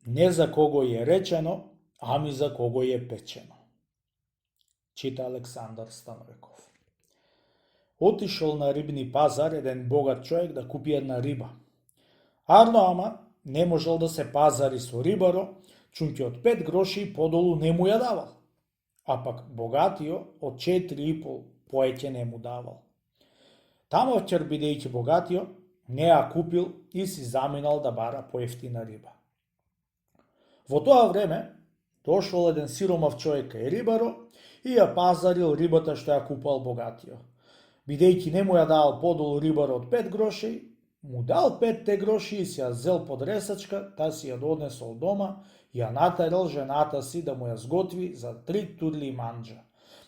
Не за кого е речено, ами за кого е печено. Чита Александар Становиков. Отишол на рибни пазар еден богат човек да купи една риба. Арно ама не можел да се пазари со рибаро, чунки од 5 гроши подолу не му ја давал. А пак богатио од 4,5 поеќе не му давал. Тамовчер, бидејќи богатио, не ја купил и си заминал да бара поевтина риба. Во тоа време дошол еден сиромав човек кај рибаро и ја пазарил рибата што ја купал богатио. Бидејќи не му ја дал подолу рибаро од 5 гроши, му дал 5 гроши и си ја зел под ресачка, та си ја донесол дома и ја натарал жената си да му ја сготви за 3 турли манџа.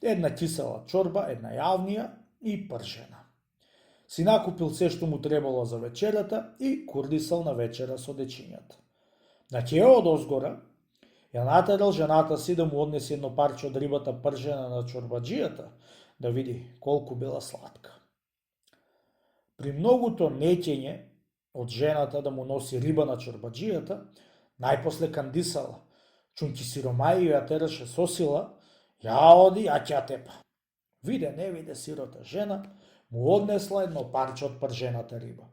Една кисела чорба, една јавнија и пржена. Си накупил се што му требало за вечерата и курдисал на вечера со дечињата. На ќе од озгора, ја натарал жената си да му однесе едно парче од рибата пржена на чорбаджијата, да види колку била сладка. При многуто неќење од жената да му носи риба на чорбаджијата, најпосле кандисала, чунки сиромајо ја тераше со сила, ја оди, ја ќе тепа. Виде, не виде сирота жена, му однесла едно парче од пржената риба.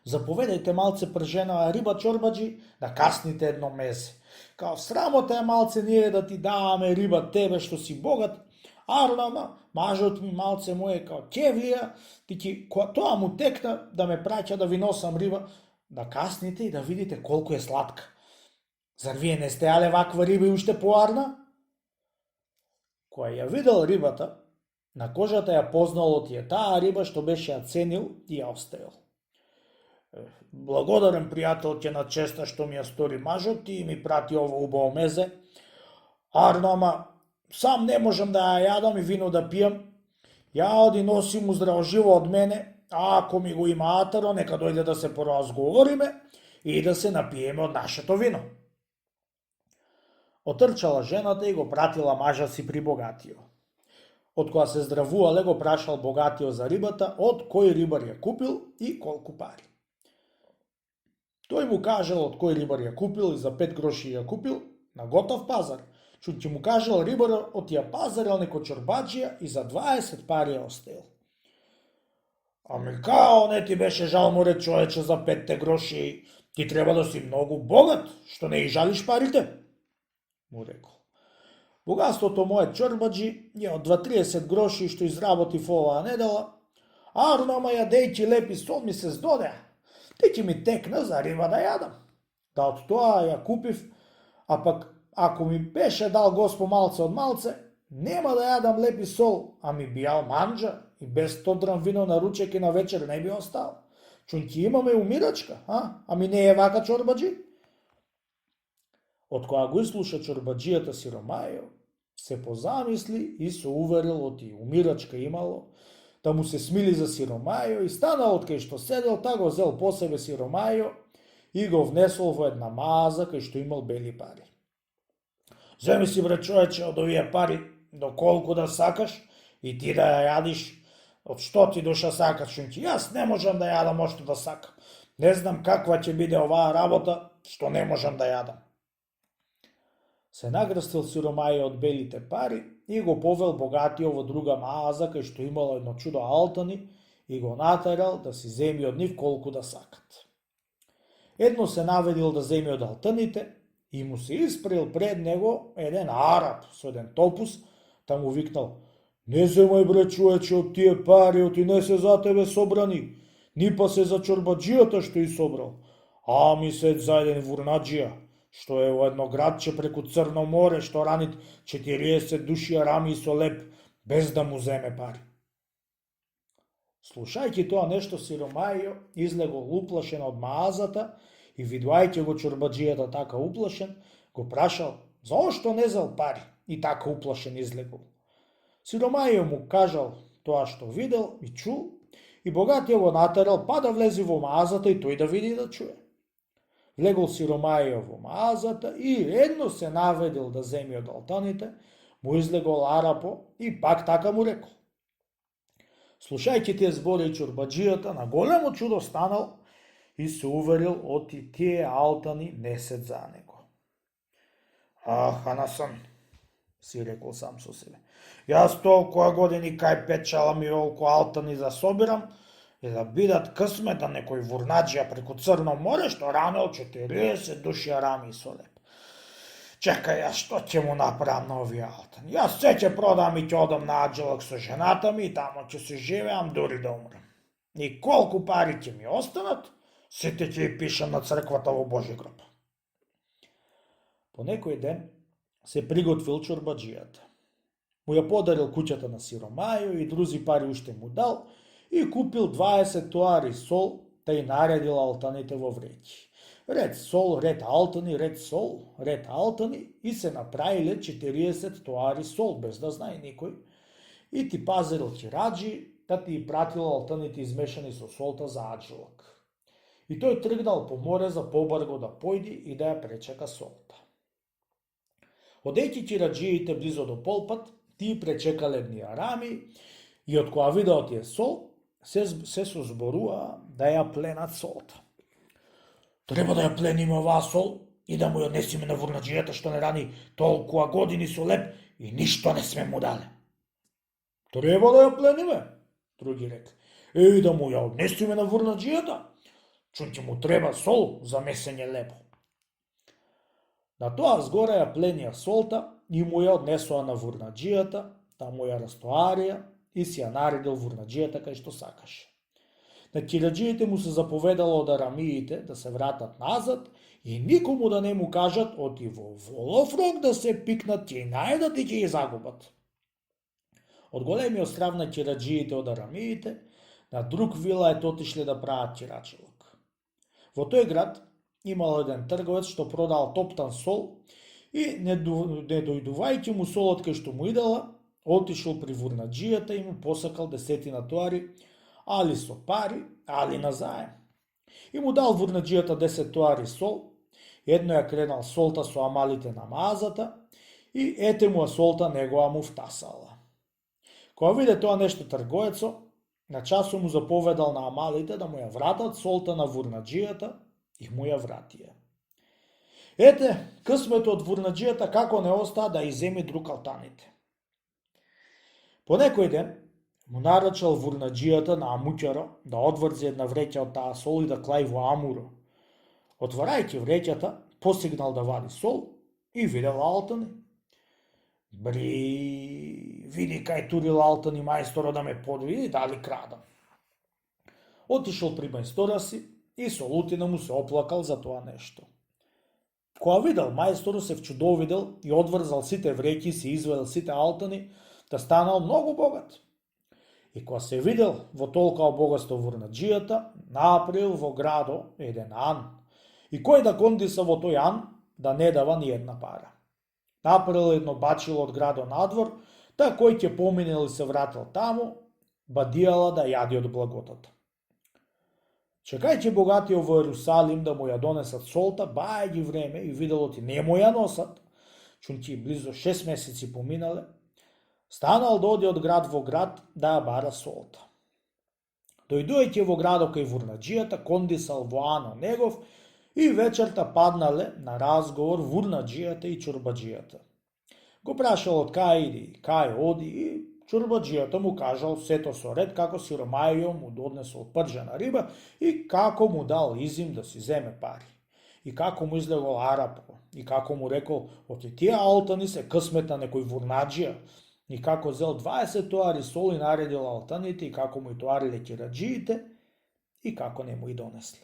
Заповедајте малце пржена риба чорбаджи, да касните едно мезе. Као срамота е малце ние да ти даваме риба тебе што си богат, арнама, мажот ми малце му е као кевлија, тики тоа му текна да ме праќа да ви носам риба, да касните и да видите колку е сладка. Зар вие не сте јале ваква риба и уште поарна? Која ја видел рибата, на кожата ја познало ти е таа риба што беше ја ценил и ја оставил. Благодарен пријателке на честа што ми ја стори мажот и ми прати ово убаво мезе. Арно, ама сам не можам да ја јадам и вино да пијам. Ја оди носи му здраво живо од мене, а ако ми го има атаро, нека дојде да се поразговориме и да се напиеме од нашето вино. Отрчала жената и го пратила мажа си при богатио. Од која се здравувале го прашал богатио за рибата, од кој рибар ја купил и колку пари. Тој му кажал од кој рибар ја купил и за 5 гроши ја купил на готов пазар, чунки му кажал рибар од ја пазарил неко чорбаджија и за 20 пари ја оставил. Ами као не ти беше жал, море човече, за 5 гроши, ти треба да си многу богат, што не и жалиш парите? Му рекол. Богатството мое чорбаджи е од 2-30 гроши што изработив оваа недела, арно, ама јадејќи лепи сол ми се здодеа. Ти ми текна за риба да јадам. Да од тоа ја купив, а пак ако ми беше дал Госпо малце од малце, нема да јадам лепи сол, а ми бијал манџа и без 100 драм вино на ручек и на вечер не би остал. Чунки имаме умирачка, ами не е вака чорбаджи? Од која го ислуша чорбаджијата сиромајо, се позамисли и се уверил оти умирачка имало, да му се смили за сиромајо и станал од кај што седел, та го зел по себе сиромајо и го внесол во една маза кај што имал бели пари. Земи си, бре човече, од овие пари до колку да сакаш и ти да ја јадиш од што ти душа сакаш, чунки јас не можам да јадам ошто да сакам. Не знам каква ќе биде оваа работа што не можам да јадам. Се нагрстил сиромајо од белите пари и го повел богатио во друга маза кај што имало едно чудо алтани и го натарал да си земи од нив колку да сакат. Едно се наведил да земи од алтаните и му се испрел пред него еден араб со еден топус, та му викнал: не земај, бре човече, од тие пари, оти не се за тебе собрани, ни па се за чорбаджијата што и собрал, ами се за еден вурнаджија, што е во едно градче преку Црно море, што ранит 40 души арами со леп, без да му земе пари. Слушајќи тоа нешто, сиромајо излегол уплашен од маазата и видувајќи го чорбаджијата така уплашен, го прашал заошто не зел пари и така уплашен излегол. Сиромајо му кажал тоа што видел и чул, и богатиот го натерал па да влези во маазата и тој да види и да чуе. Влегол сиромајо во маазата и едно се наведил да земи од алтаните, му излегол арапо и пак така му рекол. Слушајќи тие збори, чорбаджијата на големо чудо станал и се уверил оти тие алтани не сед за него. Ханасан, си рекол сам со себе. Јас толкова години кај печалам и олко алтани да собирам и да бидат късмет да некој вурнаджија преку Црно море што ранел 40 души арами со леп. Чекај, јас што ќе му направам на овие алтани? Јас се ќе продам и ќе одам на Аџелак со жената ми и тамо ќе се живеам дури да умрам. И колку пари ќе ми останат, сите ќе ја пишам на црквата во Божи гроб. По некој ден се приготвил чорбаджијата. Му ја подарил куќата на сиромајо и друзи пари уште му дал и купил 20 тоари сол, та и наредил алтаните во вреќи. Ред сол, ред алтани, ред сол, ред алтани и се направиле 40 тоари сол, без да знае никој. И ти пазарил чираджи, да ти пратил алтаните измешани со солта за Аџелак. И тој тргнал по море за побарго да појди и да ја пречека солта. Одејќи чираджиите близо до полпат, тие пречекале едни арами и од која видео тие сол, се созборува да ја пленат солта. Треба да ја плениме оваа сол и да му ја однесиме на вурнаджијата што не рани толкова години со леп и ништо не сме му дале. Треба да ја плениме, други рекли. И да му ја однесиме на вурнаджијата, чунќи му треба сол за месење лепо. На тоа згора ја пленија солта и му ја однесоа на вурнаджијата, та му ја растоарија и си ја наредил вурнаджијата кај што сакаше. На чираджиите му се заповедало од арамиите да се вратат назад и никому да не му кажат оти во волов рог да се пикнат и најдат и ќе ги загубат. Од големиот страв на чираджиите од арамиите, на друг вилајт отишле да прават чирачилок. Во тој град имал еден трговец што продал топтан сол и не дојдувајќи му солот кај што му идела, отишол при вурнаджијата и му посакал 10 тоари, али со пари, али на заем. И му дал вурнаджијата 10 тоари сол, едно ја кренал солта со амалите на мазата и ете му солта негова му втасала. Кога виде тоа нешто тргоецо, на часо му заповедал на амалите да му ја вратат солта на вурнаджијата и му ја вратија. Ете, късмето од вурнаджијата како не остаа да иземи друг алтаните. По некој ден му нарачал вурнаджијата на амуќаро да одврзи една вреќа од таа сол и да клаи во амуро. Отварајќи вреќата, посигнал да вади сол и видел алтани. Бри, види кај турил алтани мајсторо да ме подвиди дали крадам. Отишол при мајстора си и со лутина му се оплакал за тоа нешто. Кога видел мајсторот се вчудовидел и одврзал сите вреќи и се извадил сите алтани, да станал многу богат. И кога се видел во толкова богатство вурнаджијата, направил во градо еден ан. И кој да кондиса во тој ан, да не дава ни една пара. Направил едно бачило од градо надвор, та кој ќе поминел и се вратил таму, бадијала да јади од благотата. Чекајќи богатиот во Ерусалим да му ја донесат солта, бајаѓи време и видело ти не му ја носат, чунќи близо 6 месеци поминале, станал да оди од град во град да ја бара солта. Дојдујќи во градот кај вурнаджијата, кондисал во ано негов и вечерта паднале на разговор вурнаджијата и чорбаджијата. Го прашал од кај иди, кај оди и чорбаджијата му кажал сето со ред како сиромајо му донесол пржена риба и како му дал изим да си земе пари. И како му излегол арапо, и како му рекол, оти тие алтани се късмет на некој вурнаджија, и како зел 20 тоари сол и наредил алтаните, и како му и тоариле чираджиите, и како не му и донесле.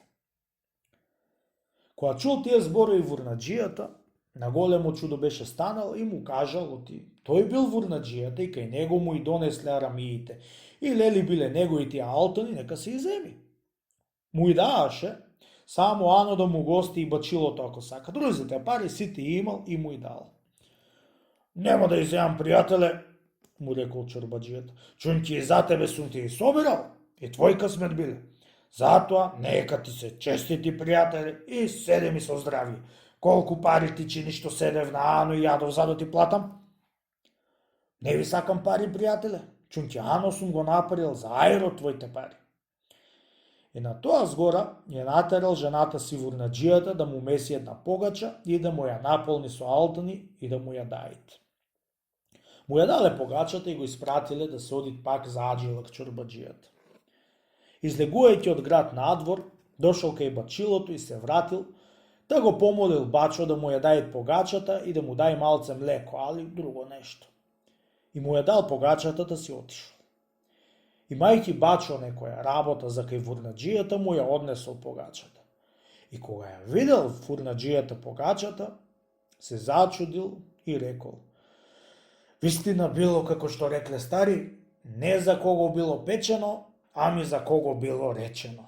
Кога чул тие зборови вурнаджијата, на големо чудо беше станал и му кажал оти тој бил вурнаджијата и кај него му и донесле арамиите, и лели биле него и тие алтани, нека се иземи. Му и дааше, само ано да му гости и бачилото ако сака. Другите пари сите имал и му и дал. Нема да иземам, пријателе, му рекол чорбаджијата, чунќи и за тебе сум ти и собирал, и твој късмет биле. Затоа, нека ти се честити, пријатели, и седе ми со здравје. Колку пари ти чини што седев на ано и јадов за да ти платам? Не ви сакам пари, пријателе, чунќи ано сум го направил за аеро твоите пари. И на тоа згора ја натерал жената си вурнаџијата да му меси една погача и да му ја наполни со алтани и да му ја дајт. Му ја дале погачата и го испратиле да се оди пак за аџилак чорбаџијата. Излегувајќи од град надвор, дошол кај бачилото и се вратил, да го помолил бачо да му ја дај погачата и да му дај малце млеко, али друго нешто. И му ја дал погачата да си отишол. Имајќи бачо некоја работа за кај вурнаџијата, му ја однесол погачата. И кога ја видел вурнаџијата погачата, се зачудил и рекол: вистина било како што рекле стари, не за кого било печено, ами за кого било речено.